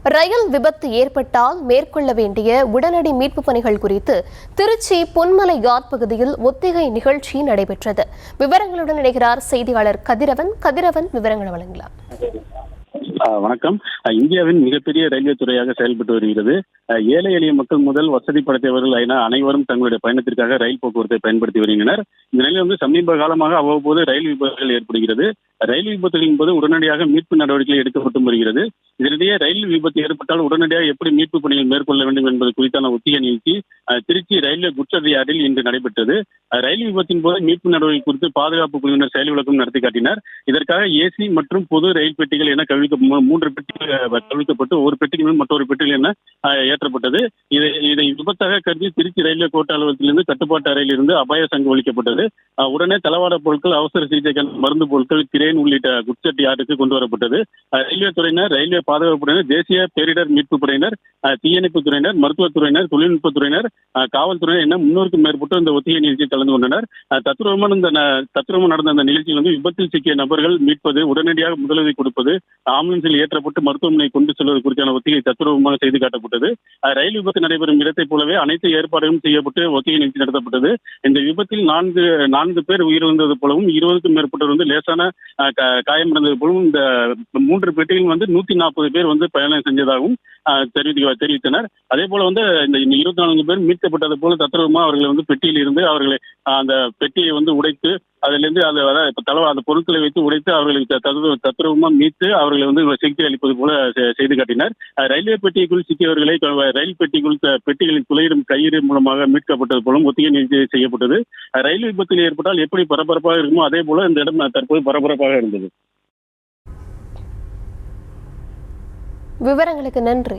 ரயில் விபத்து ஏற்பட்டால் மேற்கொள்ள வேண்டிய உடனடி மீட்பு பணிகள் குறித்து திருச்சி பொன்மலை யாட் பகுதியில் ஒத்திகை நிகழ்ச்சி நடைபெற்றது. விவரங்களுடன் இணைகிறார் செய்தியாளர் கதிரவன். விவரங்களை வழங்கலாம். வணக்கம். இந்தியாவின் மிகப்பெரிய ரயில்வே துறையாக செயல்பட்டு வருகிறது. ஏழை எளிய மக்கள் முதல் வசதி படைத்தவர்கள் என அனைவரும் தங்களுடைய பயணத்திற்காக ரயில் போக்குவரத்தை பயன்படுத்தி வருகின்றனர். இந்த நிலையில் சமீப காலமாக அவ்வப்போது ரயில் விபத்துகள் ஏற்படுகிறது. ரயில் விபத்துகளின் போது உடனடியாக மீட்பு நடவடிக்கைகள் எடுக்கப்பட்டு வருகிறது. இதனிடையே ரயில் விபத்து ஏற்பட்டால் உடனடியாக எப்படி மீட்பு பணிகள் மேற்கொள்ள வேண்டும் என்பது குறித்தான ஒத்திகை நிகழ்ச்சி திருச்சி ரயில்வே குட்ஸ் யார்டில் இன்று நடைபெற்றது. ரயில் விபத்தின் போது மீட்பு நடவடிக்கை குறித்து பாதுகாப்பு குழுவினர் செயல் விளக்கம் நடத்தி காட்டினர். இதற்காக ஏசி மற்றும் பொது ரயில் பெட்டிகள் என மூன்று பெட்டிகள் கவிழ்க்கப்பட்டு ஒரு பெட்டிக்கு மேல் மற்றொரு பெட்டிகள் என ஏற்றப்பட்டது. இதை விபத்தாக கருதி திருச்சி ரயில்வே கோட்ட அலுவலகத்திலிருந்து கட்டுப்பாட்டு அறையில் இருந்து அபாய சங்கு ஒழிக்கப்பட்டது. உடனே தளவாட பொருட்கள், அவசர சிகிச்சைக்கான மருந்து பொருட்கள், கிரேன் உள்ளிட்ட குட்ஸ் யார்டுக்கு கொண்டு வரப்பட்டது. ரயில்வே துறையினர், ரயில்வே பாதுகாப்பு படையினர், தேசிய பேரிடர் மீட்பு படையினர், தீயணைப்பு துறையினர், மருத்துவத்துறையினர், தொழில்நுட்பத்துறையினர், காவல்துறையினர் என 300க்கும் மேற்பட்டு இந்த ஒத்திகை நிகழ்ச்சியில் கலந்து கொண்டனர். தத்ரூபமாக நடந்த அந்த நிகழ்ச்சியில் விபத்தில் சிக்கிய நபர்கள் மீட்பது, உடனடியாக முதலுதவி கொடுப்பது, ஆம்புலன்ஸில் ஏற்றப்பட்டு மருத்துவமனை கொண்டு செல்வது குறித்தான ஒத்திகை தத்ரூபமாக செய்து காட்டப்பட்டது. ரயில் விபத்து நடைபெறும் இடத்தைப் போலவே அனைத்து ஏற்பாடுகளும் செய்யப்பட்டு ஒத்திகை நிகழ்ச்சி நடத்தப்பட்டது. இந்த விபத்தில் நான்கு பேர் உயிரிழந்தது போலவும் 20க்கும் மேற்பட்டவர் லேசான காயமடைந்தது போலவும் இந்த 3 பெட்டியில் 140 பேர் பயணம் செஞ்சதாகவும் தெரிவித்தனர். அதே போல இந்த 24 பேர் மீட்கப்பட்டது போல தத்ரூபமாக அவர்களை பெட்டியில் இருந்து அவர்களை அந்த பெட்டியை உடைத்து அதிலிருந்து அந்த பொருட்களை வைத்து உடைத்து அவர்களுக்கு தத்ரூபமாக மீட்டு அவர்களை சிகிச்சை அளிப்பது போல செய்து காட்டினர். ரயில்வே பெட்டிக்குள் சிக்கியவர்களை ரயில் பெட்டிகளில் துளையிடும் கயிறு மூலமாக மீட்கப்பட்டது போலும் ஒத்திகை நிகழ்ச்சி செய்யப்பட்டது. ரயில் விபத்தில் ஏற்பட்டால் எப்படி பரபரப்பாக இருக்குமோ அதே போல இந்த இடம் தற்போது பரபரப்பாக இருந்தது. விவரங்களுக்கு நன்றி.